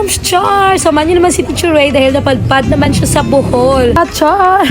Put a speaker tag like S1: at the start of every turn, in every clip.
S1: moms, char! Samahan niyo naman si Teacher Ray dahil napadpad naman siya sa Bohol. Char!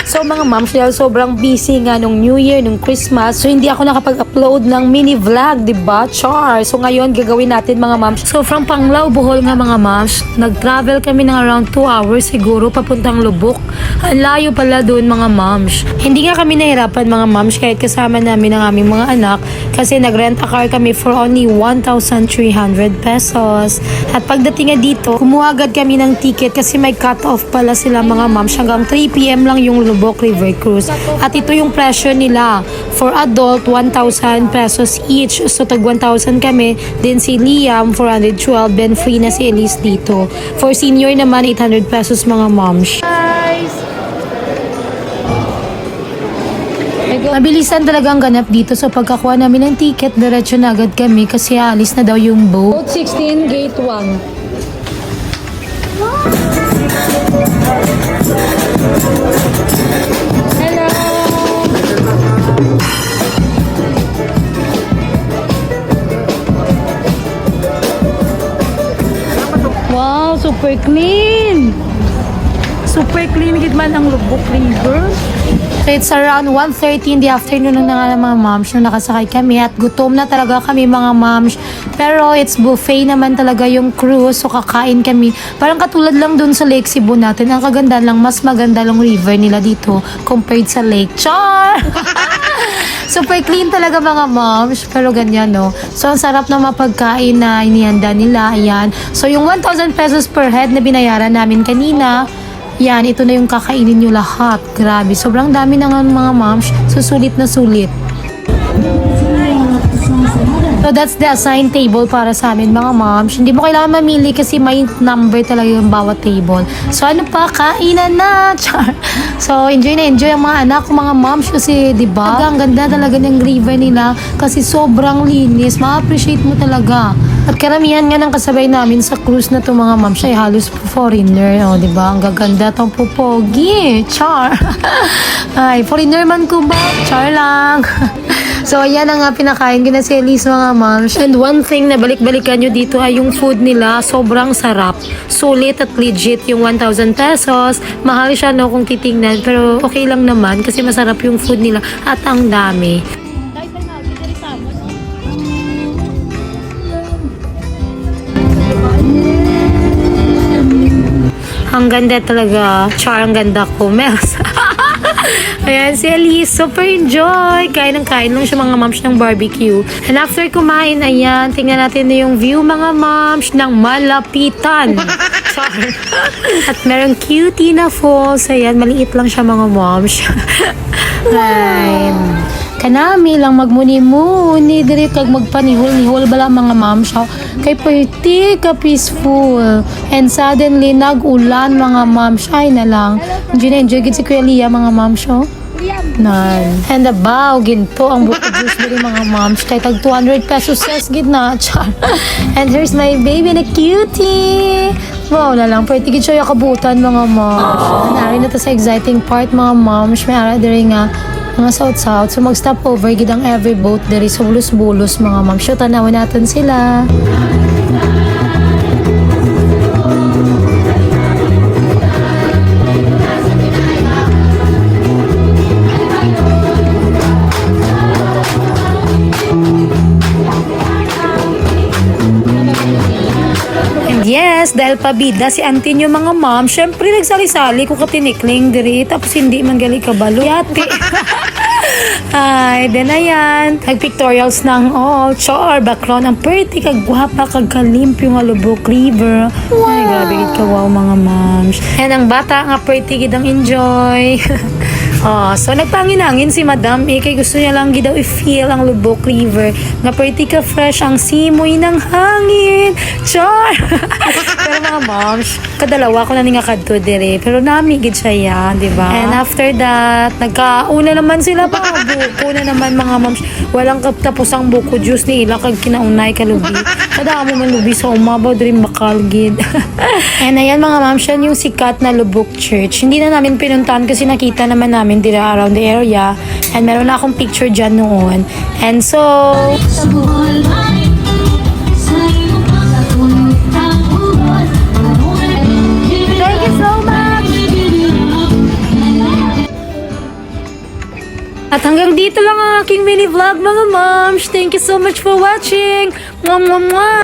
S1: So mga moms, dahil sobrang busy nga nung New Year, nung Christmas, so hindi ako nakapag-upload ng mini vlog, diba? Char! So ngayon, gagawin natin mga moms. So from Panglao, Bohol nga mga moms, nag-travel kami ng around 2 hours siguro papuntang Lubok. Ang layo pala doon mga moms. Hindi nga kami nahirapan mga moms kahit kasama namin ang aming mga anak kasi nag-rent a car kami for only 1,300 pesos. At pagdating nga dito, kumuha agad kami ng ticket kasi may cut-off pala sila mga moms. Hanggang 3 p.m. lang yung Lubok River Cruise. At ito yung presyo nila. For adult, 1,000 pesos each. So tag 1,000 kami. Then si Liam, 412. Then free na si Elise dito. For senior naman, 800 pesos mga moms. Mabilisan talaga ang ganap dito. So pagkakuha namin ng ticket, diretso na agad kami kasi alis na daw yung boat. Boat 16, gate 1. Hello! Wow, super clean! Super clean gid man ang Lubok River. So it's around 1:30 in the afternoon na nga mga moms nung nakasakay kami at gutom na talaga kami mga moms. Pero it's buffet naman talaga yung cruise, so kakain kami. Parang katulad lang dun sa Lake Cebu natin. Ang kaganda lang, mas maganda lang river nila dito compared sa Lake Char! Super clean talaga mga moms, pero ganyan no. So ang sarap na mapagkain na inihanda nila, ayan. So yung 1,000 pesos per head na binayaran namin kanina, yan, ito na yung kakainin nyo lahat. Grabe, sobrang dami na nga mga moms. So, sulit na sulit. So, that's the assigned table para sa amin mga moms. Hindi mo kailangan mamili kasi may number talaga yung bawat table. So, ano pa? Kainan na! Char! So, enjoy na enjoy ang mga anak ko, mga moms. Kasi, di ba? Ang ganda talaga ng river nila kasi sobrang linis. Ma-appreciate mo talaga. At karamihan nga ng kasabay namin sa cruise na to mga moms ay halos foreigner. O, di ba? Ang gaganda tong pupogi. Char! Ay, foreigner man ko ba? Char lang! So, ayan ang nga pinakain ko na si Elise mga moms. And one thing na balik-balikan nyo dito ay yung food nila. Sobrang sarap. Sulit at legit yung 1,000 pesos. Mahal siya no kung titingnan. Pero okay lang naman kasi masarap yung food nila. At ang dami. Ang ganda talaga. Char, ang ganda ko. Mels. Ayan, si Elise, super enjoy. Kain ng kain lang siya mga moms ng barbecue. And after kumain, ayan, tingnan natin na yung view mga moms ng Malapitan. At merong cutie na falls. Ayan, maliit lang siya mga moms. Ayan. Kanami lang magmuni-muni diri kag magpanihol-nihol bala mga moms kay pretty ka peaceful and suddenly nag-ulan mga moms ay na lang enjoy gid si Kuya Lia mga moms nan and abaw ginto ang buko juice diri mga moms kay tag 200 pesos yes gid na char. And here's my baby na cutie. Wow na lang pretty gid siya kabutan mga moms. Nari na to sa exciting part mga moms may ara diri nga mga south-south. So mag-stop over gid ang every boat diri sa bulos-bulos mga ma'am. So tanawin natin sila. Yes, dahil pabida si auntie nyo mga ma'am, syempre nagsali-sali ko katinikling diri, tapos hindi man gali kabalo. Yate. Ay, then ayan, nag-pictorials ng all, char, background, ang pretty, kagwapa, kagkalimpyo nga Lubok River. Wow. Ay, grabe gid ka, wow mga moms. And ang bata nga pretty gid ang enjoy. So nagpanginangin si Madam kay gusto niya lang daw i-feel ang Lubok River. Nga pretty ka fresh ang simoy ng hangin. Char! Pero mga moms, kadalawa ko na nga kadto dire. Pero nami gid siya yan, di ba? And after that, nagkauna naman sila pa. Buko na naman mga moms. Walang tapos ang buko juice ni ila kag kinaunay kalubi. Kada mo man lubi sa umabaw dire bakal gid. And ayan mga moms, yan yung sikat na Lubok Church. Hindi na namin pinuntahan kasi nakita naman namin dira around the area. And meron na akong picture dyan noon. And so, At hanggang dito lang ang aking mini vlog mga moms. Thank you so much for watching. Mwah, mwah, mwah.